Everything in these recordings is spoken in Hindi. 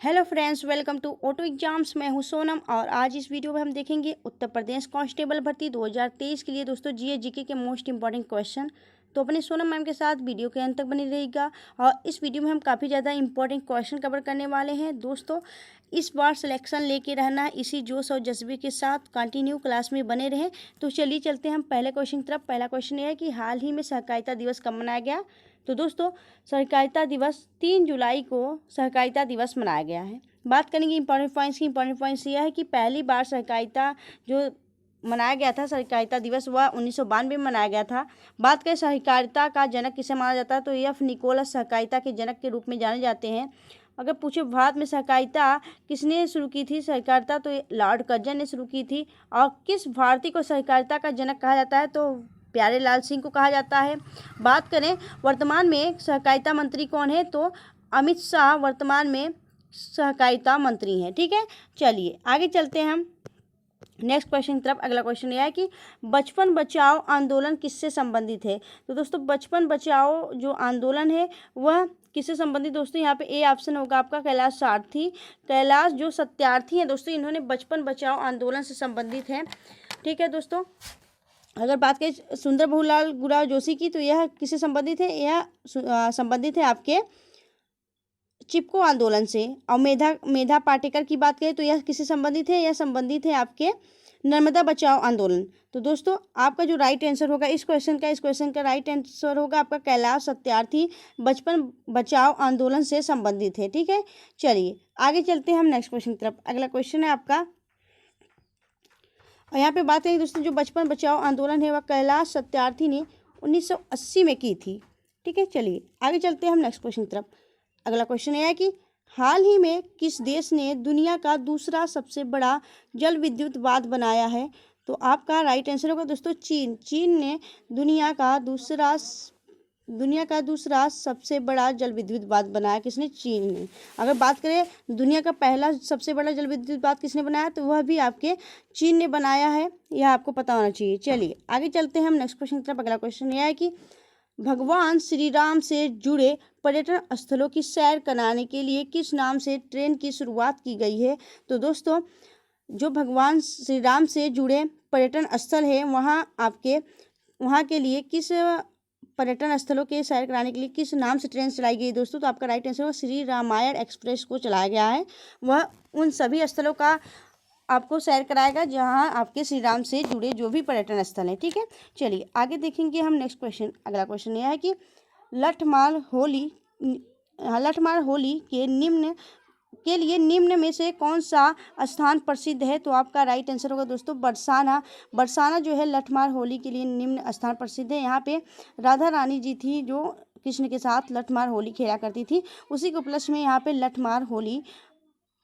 Hello friends, welcome to auto exams. मैं हूं सोनम और आज इस वीडियो में हम देखेंगे उत्तर प्रदेश कांस्टेबल भर्ती 2023 के लिए दोस्तों जीए जीके के मोस्ट इंपॉर्टेंट क्वेश्चन। तो अपने सोनम मैम के साथ वीडियो के अंत तक बनी रहेगा और इस वीडियो में हम काफ़ी ज़्यादा इंपॉर्टेंट क्वेश्चन कवर करने वाले हैं। दोस्तों इस बार सिलेक्शन लेके रहना है, इसी जोश और जज्बे के साथ कंटिन्यू क्लास में बने रहें। तो चलिए चलते हैं हम पहले क्वेश्चन की तरफ। पहला क्वेश्चन ये है कि हाल ही में सहकारिता दिवस कब मनाया गया। तो दोस्तों सहकारिता दिवस 3 जुलाई को सहकारिता दिवस मनाया गया है। बात करेंगे इंपॉर्टेंट पॉइंट्स की। इंपॉर्टेंट पॉइंट्स यह है कि पहली बार सहकारिता जो मनाया गया था सहकारिता दिवस वह 1992 में मनाया गया था। बात करें सहकारिता का जनक किसे माना जाता है तो एफ निकोलस सहकारिता के जनक के रूप में जाने जाते हैं। अगर पूछे भारत में सहकारिता किसने शुरू की थी सहकारिता तो लॉर्ड कर्जन ने शुरू की थी। और किस भारतीय को सहकारिता का जनक कहा जाता है तो प्यारेलाल सिंह को कहा जाता है। बात करें वर्तमान में सहकारिता मंत्री कौन है तो अमित शाह वर्तमान में सहकारिता मंत्री हैं। ठीक है, चलिए आगे चलते हैं हम नेक्स्ट क्वेश्चन की तरफ। अगला क्वेश्चन यह है कि बचपन बचाओ आंदोलन किससे संबंधित है। तो दोस्तों बचपन बचाओ जो आंदोलन है वह किससे संबंधित। दोस्तों यहाँ पे ए ऑप्शन होगा आपका कैलाश सारथी। कैलाश जो सत्यार्थी हैं दोस्तों इन्होंने बचपन बचाओ आंदोलन से संबंधित हैं। ठीक है दोस्तों, अगर बात करें सुंदर बहुलाल गुराव जोशी की तो यह किससे संबंधित है, यह संबंधित है आपके चिपको आंदोलन से। और मेधा पाटेकर की बात करें तो यह किससे संबंधित है, यह संबंधित है आपके नर्मदा बचाओ आंदोलन। तो दोस्तों आपका जो राइट आंसर होगा इस क्वेश्चन का राइट आंसर होगा आपका कैलाश सत्यार्थी बचपन बचाओ आंदोलन से संबंधित है। ठीक है, चलिए आगे चलते हैं हम नेक्स्ट क्वेश्चन की तरफ। अगला क्वेश्चन है आपका और यहाँ पे बात करें दोस्तों जो बचपन बचाओ आंदोलन है वह कैलाश सत्यार्थी ने 1980 में की थी। ठीक है, चलिए आगे चलते हैं हम नेक्स्ट क्वेश्चन की तरफ। अगला क्वेश्चन यह है कि हाल ही में किस देश ने दुनिया का दूसरा सबसे बड़ा जल विद्युत बांध बनाया है। तो आपका राइट आंसर होगा दोस्तों चीन। चीन ने दुनिया का दूसरा सबसे बड़ा जल विद्युत बांध बनाया। किसने, चीन ने। अगर बात करें दुनिया का पहला सबसे बड़ा जल विद्युत बांध किसने बनाया तो वह भी आपके चीन ने बनाया है, यह आपको पता होना चाहिए। चलिए आगे चलते हैं हम नेक्स्ट क्वेश्चन की तरफ। अगला क्वेश्चन यह है कि भगवान श्री राम से जुड़े पर्यटन स्थलों की सैर कराने के लिए किस नाम से ट्रेन की शुरुआत की गई है। तो दोस्तों जो भगवान श्री राम से जुड़े पर्यटन स्थल है वहाँ के लिए किस पर्यटन स्थलों के सैर कराने के लिए किस नाम से ट्रेन चलाई गई दोस्तों। तो आपका राइट आंसर होगा श्री रामायण एक्सप्रेस को चलाया गया है। वह उन सभी स्थलों का आपको सैर कराएगा जहां आपके श्री राम से जुड़े जो भी पर्यटन स्थल हैं। ठीक है, चलिए आगे देखेंगे हम नेक्स्ट क्वेश्चन। अगला क्वेश्चन यह है कि लठमार होली के लिए निम्न में से कौन सा स्थान प्रसिद्ध है। तो आपका राइट आंसर होगा दोस्तों बरसाना। बरसाना जो है लठमार होली के लिए निम्न स्थान प्रसिद्ध है। यहाँ पे राधा रानी जी थी जो कृष्ण के साथ लठमार होली खेला करती थी, उसी के उपलक्ष्य में यहाँ पे लठमार होली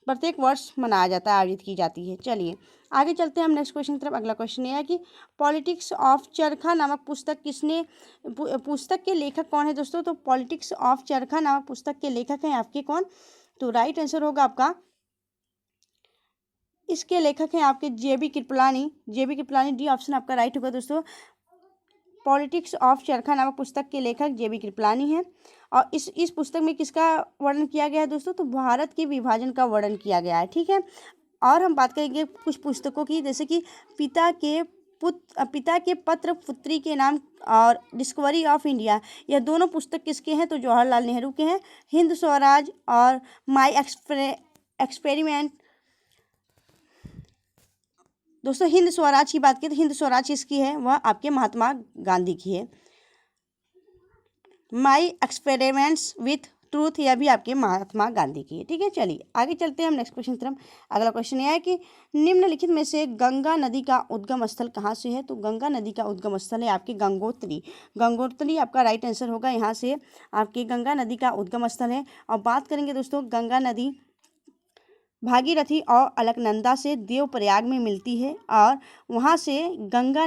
प्रत्येक वर्ष मनाया जाता है, आयोजित की जाती है। चलिए आगे चलते हैं हम नेक्स्ट क्वेश्चन की तरफ। अगला क्वेश्चन यह है कि पॉलिटिक्स ऑफ चरखा नामक पुस्तक के लेखक कौन है दोस्तों। तो पॉलिटिक्स ऑफ चरखा नामक पुस्तक के लेखक हैं आपके कौन। तो राइट आंसर होगा आपका इसके लेखक हैं आपके जेबी कृपलानी। डी ऑप्शन आपका राइट होगा दोस्तों। पॉलिटिक्स ऑफ चरखा नामक पुस्तक के लेखक जेबी कृपलानी हैं। और इस पुस्तक में किसका वर्णन किया गया है दोस्तों तो भारत के विभाजन का वर्णन किया गया है। ठीक है, और हम बात करेंगे कुछ पुस्तकों की जैसे कि पिता के पत्र पुत्री के नाम और डिस्कवरी ऑफ इंडिया, यह दोनों पुस्तक किसके हैं तो जवाहरलाल नेहरू के हैं। हिंद स्वराज और माई एक्सपेरिमेंट दोस्तों हिंद स्वराज की बात करें तो हिंद स्वराज किसकी है, वह आपके महात्मा गांधी की है। माई एक्सपेरिमेंट्स विथ ट्रूथ यह भी आपके महात्मा गांधी की है। ठीक है, चलिए आगे चलते हैं हम नेक्स्ट क्वेश्चन की तरफ। अगला क्वेश्चन यह है कि निम्नलिखित में से गंगा नदी का उद्गम स्थल कहाँ से है। तो गंगा नदी का उद्गम स्थल है आपके गंगोत्री आपका राइट आंसर होगा। यहाँ से आपके गंगा नदी का उद्गम स्थल है। और बात करेंगे दोस्तों गंगा नदी भागीरथी और अलकनंदा से देवप्रयाग में मिलती है और वहाँ से गंगा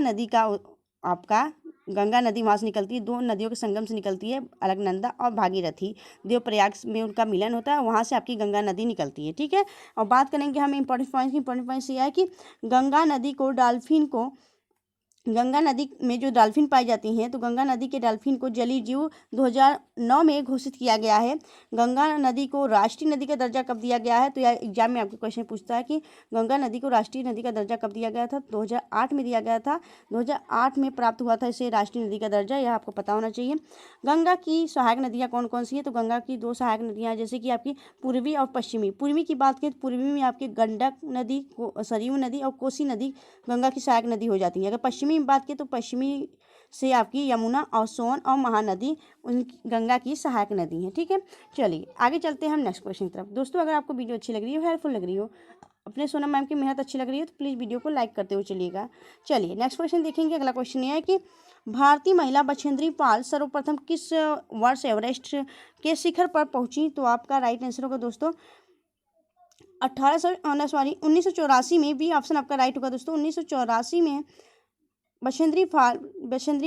नदी वहाँ से निकलती है। दो नदियों के संगम से निकलती है अलकनंदा और भागीरथी, देवप्रयाग में उनका मिलन होता है, वहाँ से आपकी गंगा नदी निकलती है। ठीक है, और बात करेंगे हम इंपॉर्टेंट पॉइंट्स की। इंपॉर्टेंट पॉइंट्स यह है कि गंगा नदी को गंगा नदी में जो डॉल्फिन पाई जाती हैं, तो गंगा नदी के डॉल्फिन को जलीय जीव 2009 में घोषित किया गया है। गंगा नदी को राष्ट्रीय नदी का दर्जा कब दिया गया है? तो यह एग्जाम में आपको क्वेश्चन पूछता है कि गंगा नदी को राष्ट्रीय नदी का दर्जा कब दिया गया था? 2008 में दिया गया था। 2008 में प्राप्त हुआ था इसे राष्ट्रीय नदी का दर्जा, यह आपको पता होना चाहिए। गंगा की सहायक नदियाँ कौन कौन सी हैं? तो गंगा की 2 सहायक नदियाँ, जैसे कि आपकी पूर्वी और पश्चिमी। पूर्वी की बात करें तो पूर्वी में आपकी गंडक नदी, सरयू नदी और कोसी नदी गंगा की सहायक नदी हो जाती है। अगर पश्चिमी में बात करें तो पश्चिमी से आपकी यमुना और सोन और महानदी उन गंगा की सहायक नदी है। ठीक है, चलिए आगे चलते हैं हम नेक्स्ट क्वेश्चन की तरफ। दोस्तों, अगर आपको वीडियो अच्छी लग रही हो, हेल्पफुल लग रही हो, अपने सोनम मैम की मेहनत अच्छी लग रही है, तो प्लीज़ वीडियो को लाइक करते हुए चलिएगा। चलिए नेक्स्ट क्वेश्चन देखेंगे। अगला क्वेश्चन ये है कि भारतीय महिला बछेंद्री पाल सर्वप्रथम किस वर्ष एवरेस्ट के शिखर पर पहुंची? तो आपका राइट आंसर होगा दोस्तों 1984 में। भी ऑप्शन आपका राइट होगा दोस्तों। 1984 में बछेंद्री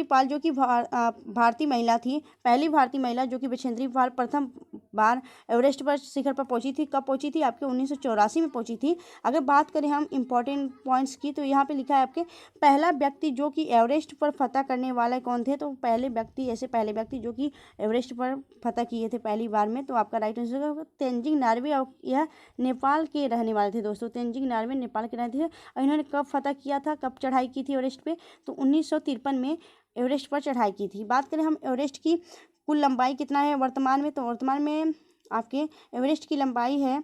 पाल जो कि भारतीय महिला थी, पहली भारतीय महिला जो कि बछेंद्री पाल प्रथम बार एवरेस्ट पर शिखर पर पहुंची थी। कब पहुंची थी? आपके 1984 में पहुंची थी। अगर बात करें हम इंपॉर्टेंट पॉइंट्स की, तो यहाँ पे लिखा है आपके पहला व्यक्ति जो कि एवरेस्ट पर फतह करने वाले कौन थे? तो पहले व्यक्ति जो कि एवरेस्ट पर फतह किए थे पहली बार में, तो आपका राइट आंसर होगा तेंजिंग नॉर्वे। और यह नेपाल के रहने वाले थे दोस्तों। तेंजिंग नॉर्वे नेपाल के रहने थे। और इन्होंने कब फतह किया था, कब चढ़ाई की थी एवरेस्ट पे? तो 1953 में एवरेस्ट पर चढ़ाई की थी। बात करें हम एवरेस्ट की कुल लंबाई कितना है वर्तमान में, तो वर्तमान में आपके एवरेस्ट की लंबाई है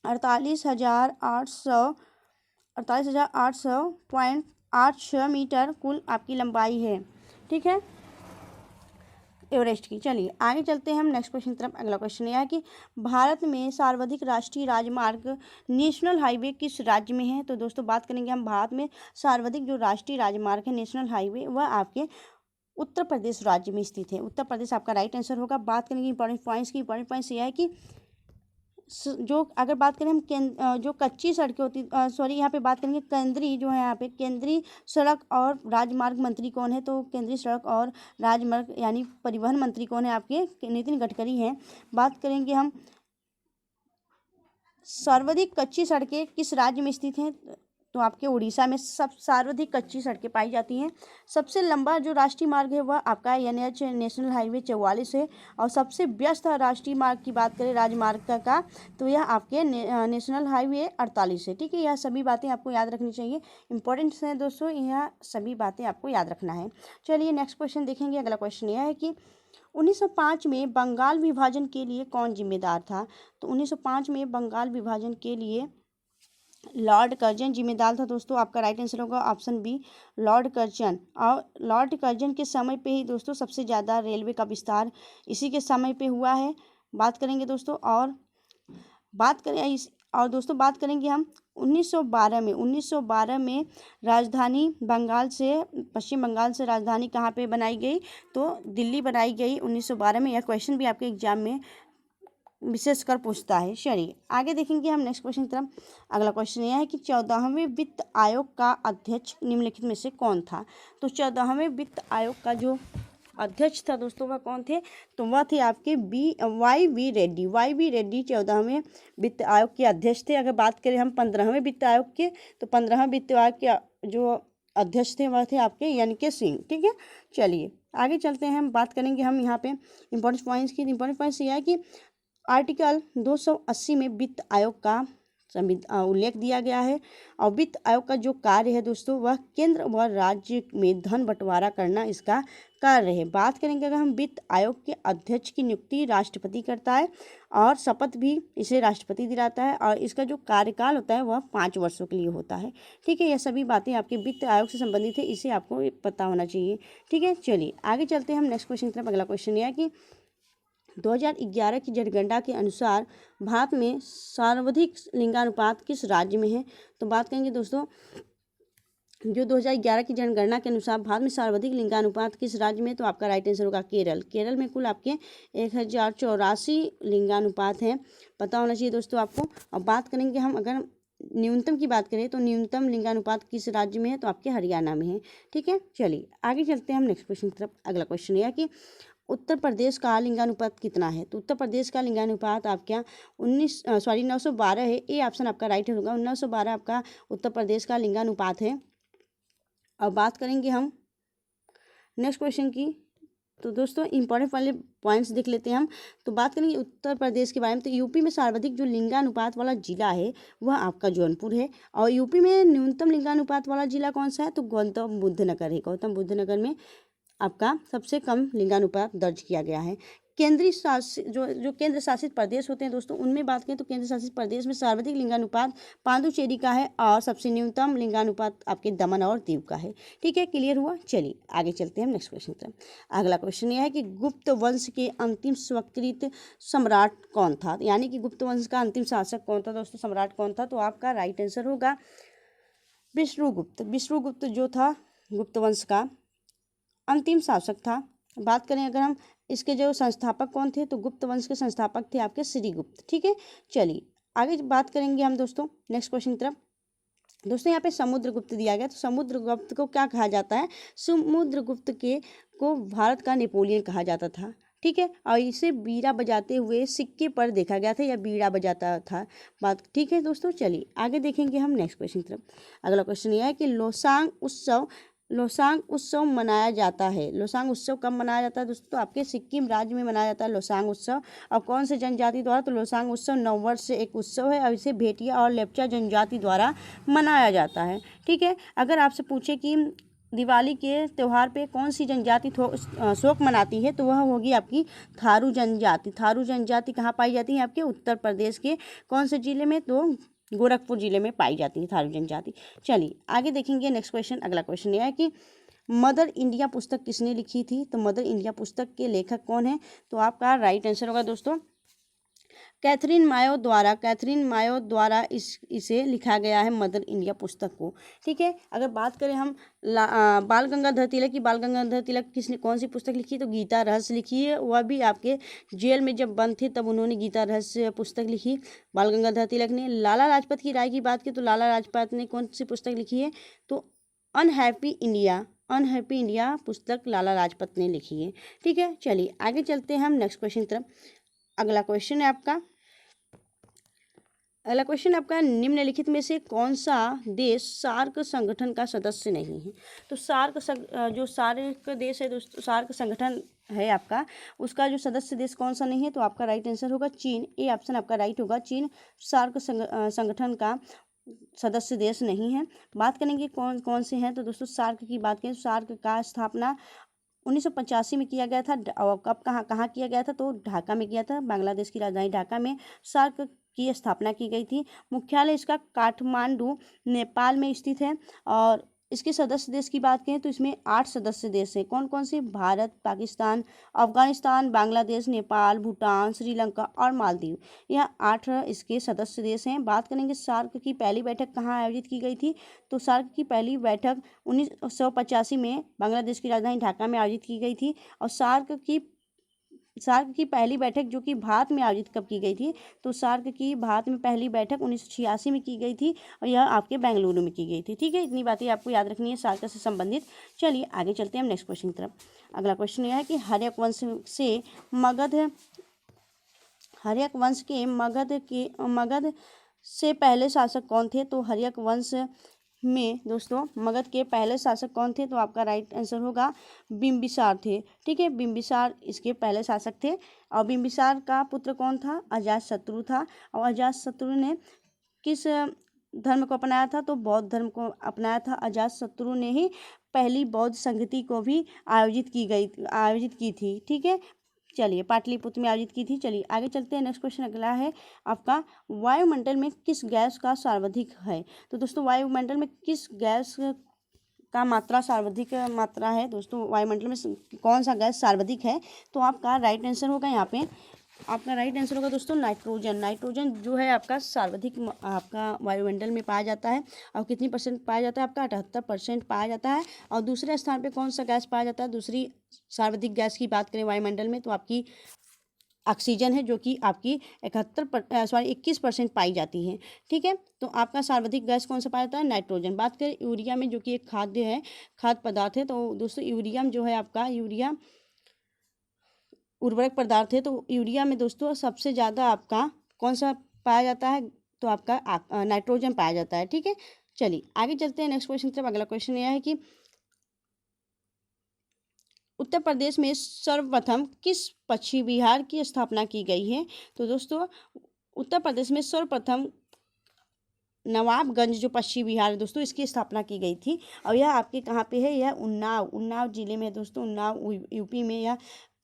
48,800.86 मीटर कुल आपकी लंबाई है। ठीक है, एवरेस्ट की। चलिए आगे चलते हैं हम नेक्स्ट क्वेश्चन की तरफ। अगला क्वेश्चन यह है कि भारत में सर्वाधिक राष्ट्रीय राजमार्ग नेशनल हाईवे किस राज्य में है? तो दोस्तों बात करेंगे हम भारत में सर्वाधिक जो राष्ट्रीय राजमार्ग है नेशनल हाईवे, वह आपके उत्तर प्रदेश राज्य में स्थित है। उत्तर प्रदेश आपका राइट आंसर होगा। बात करेंगे इंपॉर्टेंट पॉइंट्स की। इंपॉर्टेंट पॉइंट्स यह है कि जो अगर बात करें हम जो कच्ची सड़कें होती, यहाँ पे बात करेंगे केंद्रीय जो है, यहाँ पे केंद्रीय सड़क और राजमार्ग मंत्री कौन है? तो केंद्रीय सड़क और राजमार्ग यानी परिवहन मंत्री कौन है? आपके नितिन गडकरी हैं। बात करेंगे हम सर्वाधिक कच्ची सड़कें किस राज्य में स्थित हैं? तो आपके उड़ीसा में सब सर्वाधिक कच्ची सड़कें पाई जाती हैं। सबसे लंबा जो राष्ट्रीय मार्ग है वह आपका NH नेशनल हाईवे 44 है। और सबसे व्यस्त राष्ट्रीय मार्ग की बात करें राजमार्ग का, तो यह आपके नेशनल हाईवे 48 है। ठीक है, यह सभी बातें आपको याद रखनी चाहिए, इंपॉर्टेंट है दोस्तों, यह सभी बातें आपको याद रखना है। चलिए नेक्स्ट क्वेश्चन देखेंगे। अगला क्वेश्चन यह है कि 1905 में बंगाल विभाजन के लिए कौन जिम्मेदार था? तो 1905 में बंगाल विभाजन के लिए लॉर्ड कर्जन जिम्मेदार था दोस्तों। आपका राइट आंसर होगा ऑप्शन बी, लॉर्ड कर्जन। और लॉर्ड कर्जन के समय पे ही दोस्तों सबसे ज़्यादा रेलवे का विस्तार इसी के समय पे हुआ है। बात करेंगे दोस्तों बात करेंगे हम 1912 में राजधानी बंगाल से, पश्चिम बंगाल से राजधानी कहाँ पे बनाई गई? तो दिल्ली बनाई गई 1912 में। यह क्वेश्चन भी आपके एग्जाम में विशेषकर पूछता है। चलिए आगे देखेंगे हम नेक्स्ट क्वेश्चन की तरफ। अगला क्वेश्चन यह है कि 14वें वित्त आयोग का अध्यक्ष निम्नलिखित में से कौन था? तो 14वें वित्त आयोग का जो अध्यक्ष था दोस्तों वह कौन थे? तो वह थे आपके वाई वी रेड्डी 14वें वित्त आयोग के अध्यक्ष थे। अगर बात करें हम 15वें वित्त आयोग के, तो 15वें वित्त आयोग के जो अध्यक्ष थे वह थे आपके NK सिंह। ठीक है, चलिए आगे चलते हैं। हम बात करेंगे हम यहाँ पे इंपॉर्टेंट पॉइंट्स की। इंपॉर्टेंट पॉइंट्स यह है कि आर्टिकल 280 में वित्त आयोग का उल्लेख दिया गया है। और वित्त आयोग का जो कार्य है दोस्तों वह केंद्र व राज्य में धन बंटवारा करना इसका कार्य है। बात करेंगे अगर हम वित्त आयोग के अध्यक्ष की नियुक्ति राष्ट्रपति करता है और शपथ भी इसे राष्ट्रपति दिलाता है। और इसका जो कार्यकाल होता है वह 5 वर्षों के लिए होता है। ठीक है, यह सभी बातें आपके वित्त आयोग से संबंधित है, इसे आपको पता होना चाहिए। ठीक है, चलिए आगे चलते हैं हम नेक्स्ट क्वेश्चन की तरफ। अगला क्वेश्चन यह है कि 2011 की जनगणना के अनुसार भारत में सर्वाधिक लिंगानुपात किस राज्य में है? तो बात करेंगे दोस्तों जो 2011 की जनगणना के अनुसार भारत में सर्वाधिक लिंगानुपात किस राज्य में? तो आपका राइट आंसर होगा केरल। केरल में कुल आपके 1084 लिंगानुपात हैं, पता होना चाहिए दोस्तों आपको। और बात करेंगे हम अगर न्यूनतम की बात करें तो न्यूनतम लिंगानुपात किस राज्य में है? तो आपके हरियाणा में है। ठीक है, चलिए आगे चलते हैं हम नेक्स्ट क्वेश्चन की तरफ। अगला क्वेश्चन यह कि उत्तर प्रदेश का लिंगानुपात कितना है? तो उत्तर प्रदेश का लिंगानुपात आपका 912 है। ए ऑप्शन आपका राइट होगा। 912 आपका उत्तर प्रदेश का लिंगानुपात है। अब बात करेंगे हम नेक्स्ट क्वेश्चन की। तो दोस्तों इंपॉर्टेंट वाले पॉइंट्स देख लेते हैं हम। तो बात करेंगे उत्तर प्रदेश के बारे में। तो यूपी में सर्वाधिक जो लिंगानुपात वाला जिला है वह आपका जौनपुर है। और यूपी में न्यूनतम लिंगानुपात वाला जिला कौन सा है? तो गौतम बुद्ध नगर है। गौतम बुद्ध नगर में आपका सबसे कम लिंगानुपात दर्ज किया गया है। केंद्रीय शासित जो केंद्र शासित प्रदेश होते हैं दोस्तों, उनमें बात करें तो केंद्र शासित प्रदेश में सर्वाधिक लिंगानुपात पांडुचेरी का है और सबसे न्यूनतम लिंगानुपात आपके दमन और दीव का है। ठीक है, क्लियर हुआ। चलिए आगे चलते हैं हम नेक्स्ट क्वेश्चन पर। अगला क्वेश्चन यह है कि गुप्त वंश के अंतिम स्वीकृत सम्राट कौन था? यानी कि गुप्त वंश का अंतिम शासक कौन था दोस्तों, सम्राट कौन था? तो आपका राइट आंसर होगा विष्णुगुप्त। विष्णुगुप्त जो था गुप्त वंश का अंतिम शासक था। बात करें अगर हम इसके जो संस्थापक कौन थे, तो गुप्त वंश के संस्थापक थे आपके श्रीगुप्त। ठीक है, चलिए आगे बात करेंगे हम दोस्तों नेक्स्ट क्वेश्चन की तरफ। दोस्तों यहाँ पे समुद्रगुप्त दिया गया। तो समुद्रगुप्त को क्या कहा जाता है? समुद्रगुप्त को भारत का नेपोलियन कहा जाता था। ठीक है, और इसे बीड़ा बजाते हुए सिक्के पर देखा गया था, या बीड़ा बजाता था बात। ठीक है दोस्तों, चलिए आगे देखेंगे हम नेक्स्ट क्वेश्चन की तरफ। अगला क्वेश्चन यह है कि लोसांग उत्सव मनाया जाता है। लोसांग उत्सव कब मनाया जाता है दोस्तों? तो आपके सिक्किम राज्य में मनाया जाता है लोसांग उत्सव। और कौन से जनजाति द्वारा? तो लोसांग उत्सव नववर्ष से एक उत्सव है और इसे भेटिया और लेप्चा जनजाति द्वारा मनाया जाता है। ठीक है, अगर आपसे पूछे कि दिवाली के त्यौहार पे कौन सी जनजाति शोक मनाती है, तो वह होगी आपकी थारू जनजाति। थारू जनजाति कहाँ पाई जाती है? आपके उत्तर प्रदेश के कौन से जिले में? तो गोरखपुर जिले में पाई जाती है थारू जनजाति। चलिए आगे देखेंगे नेक्स्ट क्वेश्चन। अगला क्वेश्चन यह है कि मदर इंडिया पुस्तक किसने लिखी थी? तो मदर इंडिया पुस्तक के लेखक कौन है? तो आपका राइट आंसर होगा दोस्तों कैथरीन मायो द्वारा इसे लिखा गया है, मदर इंडिया पुस्तक को। ठीक है, अगर बात करें हम बाल गंगाधर तिलक की, बाल गंगाधर तिलक किसने कौन सी पुस्तक लिखी? तो गीता रहस्य लिखी है। वह भी आपके जेल में जब बंद थे तब उन्होंने गीता रहस्य पुस्तक लिखी, बाल गंगाधर तिलक ने। लाला लाजपत की राय की बात की तो लाला लाजपत ने कौन सी पुस्तक लिखी है? तो अनहैप्पी इंडिया पुस्तक लाला लाजपत ने लिखी है। ठीक है, चलिए आगे चलते हैं हम नेक्स्ट क्वेश्चन की तरफ। अगला क्वेश्चन आपका निम्नलिखित में से कौन सा देश सार्क संगठन का सदस्य नहीं है? तो जो सार्क देश है दोस्तों, सार्क संगठन है आपका, उसका जो सदस्य देश कौन सा नहीं है? तो आपका राइट आंसर होगा चीन। ए ऑप्शन आपका राइट होगा, चीन सार्क संगठन का सदस्य देश नहीं है। बात करेंगे कौन कौन से हैं, तो दोस्तों सार्क की बात करें, सार्क का स्थापना 1985 में किया गया था। और कब कहाँ किया गया था? तो ढाका में किया था, बांग्लादेश की राजधानी ढाका में सार्क की स्थापना की गई थी। मुख्यालय इसका काठमांडू नेपाल में स्थित है। और इसके सदस्य देश की बात करें तो इसमें 8 सदस्य देश हैं। कौन कौन से? भारत, पाकिस्तान, अफगानिस्तान, बांग्लादेश, नेपाल, भूटान, श्रीलंका और मालदीव। यह 8 इसके सदस्य देश हैं। बात करेंगे सार्क की पहली बैठक कहाँ आयोजित की गई थी? तो सार्क की पहली बैठक 1985 में बांग्लादेश की राजधानी ढाका में आयोजित की गई थी। और सार्क की पहली बैठक जो कि भारत में आयोजित कब की गई थी? तो सार्क की भारत में पहली बैठक 1986 में की गई थी और यह आपके बेंगलुरु में की गई थी। ठीक है, इतनी बातें आपको याद रखनी है सार्क से संबंधित। चलिए आगे चलते हैं हम नेक्स्ट क्वेश्चन की तरफ। अगला क्वेश्चन यह है कि हर्यक वंश के मगध से पहले शासक कौन थे? तो हर्यक वंश में दोस्तों मगध के पहले शासक कौन थे? तो आपका राइट आंसर होगा बिंबिसार थे। ठीक है, बिंबिसार इसके पहले शासक थे। और बिंबिसार का पुत्र कौन था? अजातशत्रु था। और अजातशत्रु ने किस धर्म को अपनाया था? तो बौद्ध धर्म को अपनाया था। अजातशत्रु ने ही पहली बौद्ध संगति को भी आयोजित की थी। ठीक है, चलिए पाटलिपुत्र में आयोजित की थी। चलिए आगे चलते हैं। नेक्स्ट क्वेश्चन अगला है आपका वायुमंडल में किस गैस का सर्वाधिक है? तो दोस्तों वायुमंडल में किस गैस का मात्रा सर्वाधिक मात्रा है? दोस्तों वायुमंडल में कौन सा गैस सर्वाधिक है? तो आपका राइट आंसर होगा यहाँ पे, आपका राइट आंसर होगा दोस्तों नाइट्रोजन जो है आपका सर्वाधिक आपका वायुमंडल में पाया जाता है। और कितनी % पाया जाता है? आपका 78% पाया जाता है। और दूसरे स्थान पे कौन सा गैस पाया जाता है? दूसरी सर्वाधिक गैस की बात करें वायुमंडल में तो आपकी ऑक्सीजन है, जो कि आपकी 21% पाई जाती है। ठीक है, तो आपका सर्वाधिक गैस कौन सा पाया जाता है? नाइट्रोजन। बात करें यूरिया में, जो कि एक खाद्य पदार्थ है, तो दोस्तों यूरिया जो है आपका यूरिया उर्वरक पदार्थ है। तो यूरिया में दोस्तों सबसे ज़्यादा आपका कौन सा पाया जाता है? तो आपका नाइट्रोजन पाया जाता है। ठीक है, चलिए आगे चलते हैं नेक्स्ट क्वेश्चन की तरफ। अगला क्वेश्चन यह है कि उत्तर प्रदेश में सर्वप्रथम किस पक्षी विहार की स्थापना की गई है? तो दोस्तों उत्तर प्रदेश में सर्वप्रथम नवाबगंज जो पक्षी विहार है दोस्तों, इसकी स्थापना की गई थी। और यह आपके कहाँ पे है? यह उन्नाव जिले में है दोस्तों, उन्नाव यूपी में यह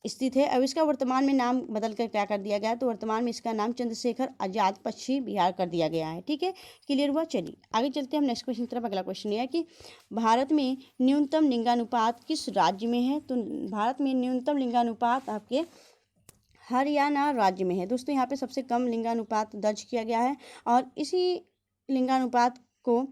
स्थित है। अब इसका वर्तमान में नाम बदल कर क्या कर दिया गया है? तो वर्तमान में इसका नाम चंद्रशेखर आजाद पक्षी विहार कर दिया गया है। ठीक है, क्लियर हुआ। चलिए आगे चलते हैं हम नेक्स्ट क्वेश्चन की तरफ। अगला क्वेश्चन यह है कि भारत में न्यूनतम लिंगानुपात किस राज्य में है? तो भारत में न्यूनतम लिंगानुपात आपके हरियाणा राज्य में है दोस्तों। यहाँ पे सबसे कम लिंगानुपात दर्ज किया गया है और इसी लिंगानुपात को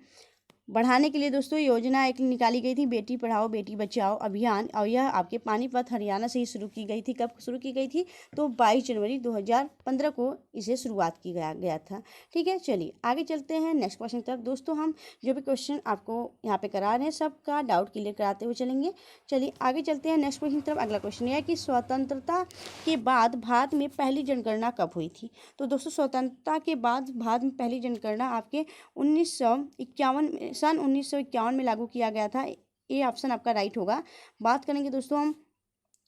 बढ़ाने के लिए दोस्तों योजना एक निकाली गई थी, बेटी पढ़ाओ बेटी बचाओ अभियान। और यह आपके पानीपत हरियाणा से ही शुरू की गई थी। कब शुरू की गई थी? तो 22 जनवरी 2015 को इसे शुरुआत की गया था। ठीक है, चलिए आगे चलते हैं नेक्स्ट क्वेश्चन की तरफ। दोस्तों हम जो भी क्वेश्चन आपको यहाँ पे करा रहे हैं सबका डाउट क्लियर कराते हुए चलेंगे। चलिए आगे चलते हैं नेक्स्ट क्वेश्चन की तरफ। अगला क्वेश्चन यह है कि स्वतंत्रता के बाद भारत में पहली जनगणना कब हुई थी? तो दोस्तों स्वतंत्रता के बाद भारत में पहली जनगणना आपके 1951 सन 1951 में लागू किया गया था। ये ऑप्शन आपका राइट होगा। बात करेंगे दोस्तों हम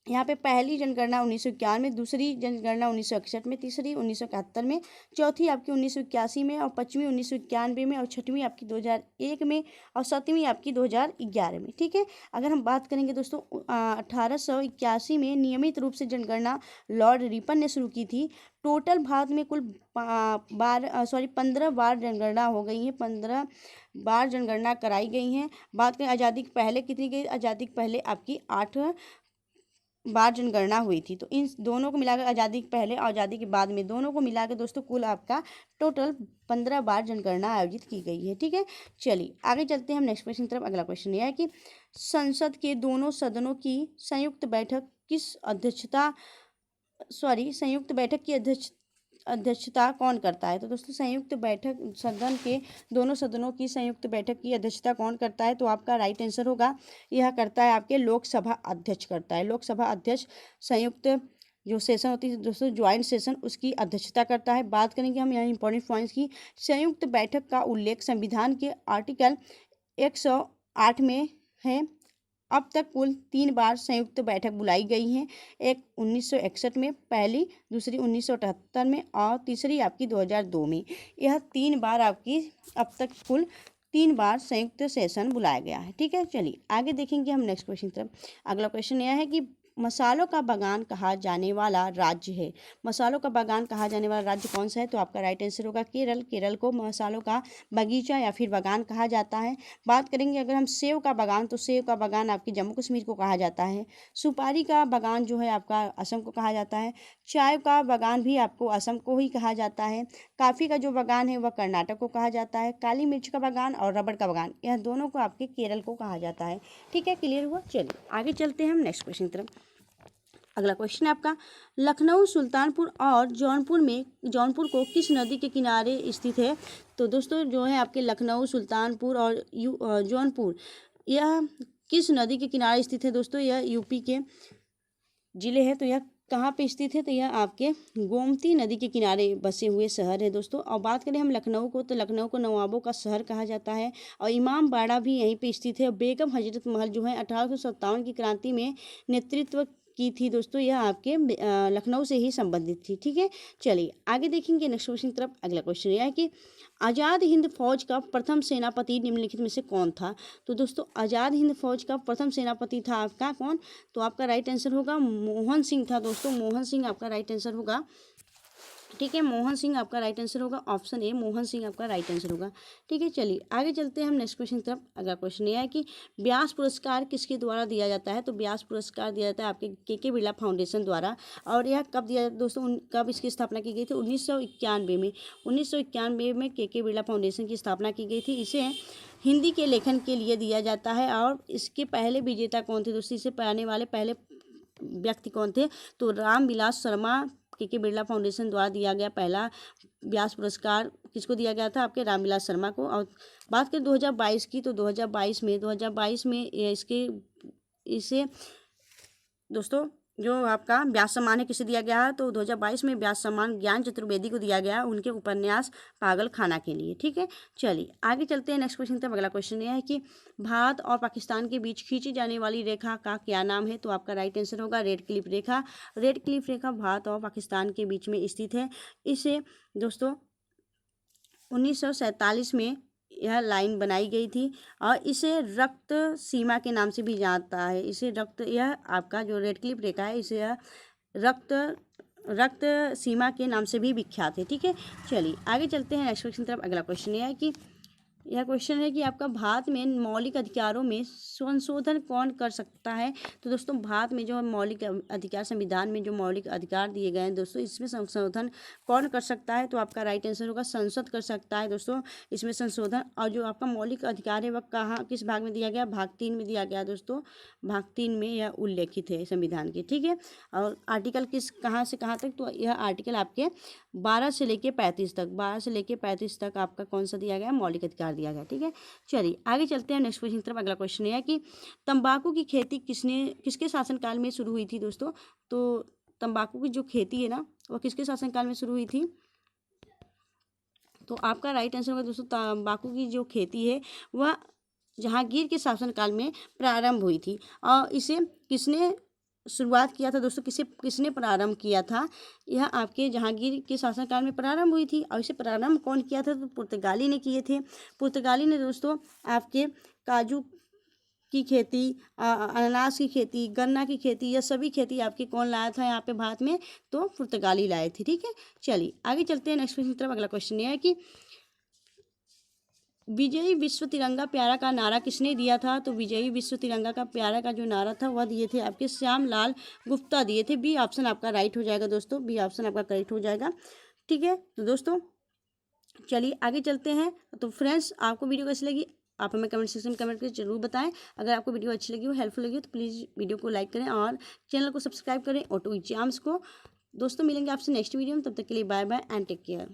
यहाँ पे पहली जनगणना 1951 में, दूसरी जनगणना 1961 में, तीसरी 1971 में, चौथी आपकी 1981 में और पाँचवीं 1991 में और छठवीं आपकी 2001 में और सातवीं आपकी 2011 में। ठीक है, अगर हम बात करेंगे दोस्तों 1881 में नियमित रूप से जनगणना लॉर्ड रिपन ने शुरू की थी। टोटल भारत में कुल 15 बार जनगणना हो गई है, 15 बार जनगणना कराई गई हैं। बात करें आज़ादी के पहले कितनी गई? आज़ादी के पहले आपकी 8 बार जनगणना हुई थी। तो इन दोनों को मिलाकर आज़ादी के पहले और आज़ादी के बाद में दोनों को मिलाकर दोस्तों कुल आपका टोटल 15 बार जनगणना आयोजित की गई है। ठीक है, चलिए आगे चलते हैं हम नेक्स्ट क्वेश्चन की तरफ। अगला क्वेश्चन यह है कि संसद के दोनों सदनों की संयुक्त बैठक की अध्यक्षता कौन करता है? तो दोस्तों संयुक्त बैठक सदन के दोनों सदनों की संयुक्त बैठक की अध्यक्षता कौन करता है? तो आपका राइट आंसर होगा, यह करता है आपके लोकसभा अध्यक्ष करता है। लोकसभा अध्यक्ष संयुक्त जो सेशन होती है दोस्तों, ज्वाइंट सेशन, उसकी अध्यक्षता करता है। बात करेंगे हम यहाँ इंपॉर्टेंट पॉइंट्स की। संयुक्त बैठक का उल्लेख संविधान के आर्टिकल 108 में है। अब तक कुल 3 बार संयुक्त बैठक बुलाई गई हैं। एक 1961 में, पहली, दूसरी 1978 में और तीसरी आपकी 2002 में। यह 3 बार आपकी अब तक कुल 3 बार संयुक्त सेशन बुलाया गया है। ठीक है, चलिए आगे देखेंगे हम नेक्स्ट क्वेश्चन की तरफ। अगला क्वेश्चन यह है कि मसालों का बागान कहा जाने वाला राज्य है। मसालों का बागान कहा जाने वाला राज्य कौन सा है? तो आपका राइट आंसर होगा केरल। केरल को मसालों का बगीचा या फिर बागान कहा जाता है। बात करेंगे अगर हम सेब का बागान, तो सेब का बागान आपके जम्मू कश्मीर को कहा जाता है। सुपारी का बागान जो है आपका असम को कहा जाता है। चाय का बागान भी आपको असम को ही कहा जाता है। कॉफ़ी का जो बागान है वह कर्नाटक को कहा जाता है। काली मिर्च का बागान और रबड़ का बागान, यह दोनों को आपके केरल को कहा जाता है। ठीक है, क्लियर हुआ। चलिए आगे चलते हैं हम नेक्स्ट क्वेश्चन की तरफ। अगला क्वेश्चन है आपका, लखनऊ, सुल्तानपुर और जौनपुर को किस नदी के किनारे स्थित है? तो दोस्तों जो है आपके लखनऊ, सुल्तानपुर और जौनपुर, यह किस नदी के किनारे स्थित है? दोस्तों यह यूपी के जिले हैं। तो यह कहाँ पे स्थित है? तो यह आपके गोमती नदी के किनारे बसे हुए शहर है दोस्तों। और बात करें हम लखनऊ को, तो लखनऊ को नवाबों का शहर कहा जाता है और इमाम बाड़ा भी यहीं पे स्थित है। बेगम हजरत महल जो है 1857 की क्रांति में नेतृत्व की थी दोस्तों, यह आपके लखनऊ से ही संबंधित थी। ठीक है, चलिए आगे देखेंगे नेक्स्ट क्वेश्चन की तरफ। अगला क्वेश्चन यह है कि आज़ाद हिंद फौज का प्रथम सेनापति निम्नलिखित में से कौन था? तो दोस्तों आज़ाद हिंद फौज का प्रथम सेनापति था आपका कौन? तो आपका राइट आंसर होगा मोहन सिंह था दोस्तों। मोहन सिंह आपका राइट आंसर होगा। ठीक है, मोहन सिंह आपका राइट आंसर होगा। ऑप्शन ए मोहन सिंह आपका राइट आंसर होगा। ठीक है, चलिए आगे चलते हैं हम नेक्स्ट क्वेश्चन की तरफ। अगला क्वेश्चन यह है कि व्यास पुरस्कार किसके द्वारा दिया जाता है? तो व्यास पुरस्कार दिया जाता है आपके के बिरला फाउंडेशन द्वारा। और यह कब दिया दोस्तों, कब इसकी स्थापना की गई थी? 1991 में। 1991 में के बिरला फाउंडेशन की स्थापना की गई थी। इसे हिंदी के लेखन के लिए दिया जाता है। और इसके पहले विजेता कौन थे दोस्तों? इसे पाने वाले पहले व्यक्ति कौन थे? तो रामविलास शर्मा, के बिरला फाउंडेशन द्वारा दिया गया पहला व्यास पुरस्कार किसको दिया गया था? आपके रामविलास शर्मा को। और बात करें 2022 की, तो 2022 में इसे दोस्तों जो आपका व्यास सम्मान है किसे दिया गया है, तो 2022 में व्यास सम्मान ज्ञान चतुर्वेदी को दिया गया है उनके उपन्यास पागल खाना के लिए। ठीक है, चलिए आगे चलते हैं नेक्स्ट क्वेश्चन तक। अगला क्वेश्चन यह है कि भारत और पाकिस्तान के बीच खींची जाने वाली रेखा का क्या नाम है, तो आपका राइट आंसर होगा रेड क्लिफ रेखा। रेड क्लिफ रेखा भारत और पाकिस्तान के बीच में स्थित है। इसे दोस्तों 1947 में यह लाइन बनाई गई थी और इसे रक्त सीमा के नाम से भी जानता है। इसे रक्त, यह आपका जो रेड क्लिफ रेखा है इसे यह रक्त सीमा के नाम से भी विख्यात है। ठीक है, चलिए आगे चलते हैं नेक्स्ट क्वेश्चन तरफ। अगला क्वेश्चन यह है कि आपका भारत में मौलिक अधिकारों में संशोधन कौन कर सकता है, तो दोस्तों भारत में जो मौलिक अधिकार, संविधान में जो मौलिक अधिकार दिए गए हैं दोस्तों, इसमें संशोधन कौन कर सकता है, तो आपका राइट आंसर होगा संसद कर सकता है दोस्तों इसमें संशोधन। और जो आपका मौलिक अधिकार है वह कहाँ, किस भाग में दिया गया, भाग 3 में दिया गया दोस्तों। भाग 3 में यह उल्लेखित है संविधान के। ठीक है, और आर्टिकल कहाँ से कहाँ तक, तो यह आर्टिकल आपके 12 से लेके 35 तक, 12 से लेके 35 तक आपका कौन सा दिया गया, मौलिक अधिकार दिया गया। ठीक है, चलिए आगे चलते हैं नेक्स्ट क्वेश्चन की तरफ। अगला क्वेश्चन है कि तंबाकू की खेती किसके शासनकाल में शुरू हुई थी दोस्तों, तो तंबाकू की जो खेती है ना वह किसके शासनकाल में शुरू हुई थी, तो आपका राइट आंसर होगा दोस्तों तंबाकू की जो खेती है वह जहांगीर के शासनकाल में प्रारंभ हुई थी। और इसे किसने शुरुआत किया था दोस्तों, किसने प्रारंभ किया था, यह आपके जहांगीर के शासनकाल में प्रारंभ हुई थी। और इसे प्रारंभ कौन किया था, तो पुर्तगाली ने किए थे। पुर्तगाली ने दोस्तों आपके काजू की खेती, अनानास की खेती, गन्ना की खेती, यह सभी खेती आपकी कौन लाया था यहाँ पे भारत में, तो पुर्तगाली लाए थे। ठीक है, चलिए आगे चलते हैं नेक्स्ट क्वेश्चन की तरफ। अगला क्वेश्चन यह है कि विजयी विश्व तिरंगा प्यारा का नारा किसने दिया था, तो विजयी विश्व तिरंगा का प्यारा का जो नारा था वह दिए थे आपके श्याम लाल गुप्ता दिए थे। बी ऑप्शन आपका राइट हो जाएगा दोस्तों, बी ऑप्शन आपका करेक्ट हो जाएगा। ठीक है, तो दोस्तों चलिए आगे चलते हैं। तो फ्रेंड्स, आपको वीडियो कैसी लगी आप हमें कमेंट सेक्शन में कमेंट करके जरूर बताएं। अगर आपको वीडियो अच्छी लगी हो, हेल्पफुल लगी हो, तो प्लीज़ वीडियो को लाइक करें और चैनल को सब्सक्राइब करें ऑटो एग्जाम्स को। दोस्तों मिलेंगे आपसे नेक्स्ट वीडियो में, तब तक के लिए bye bye and take care.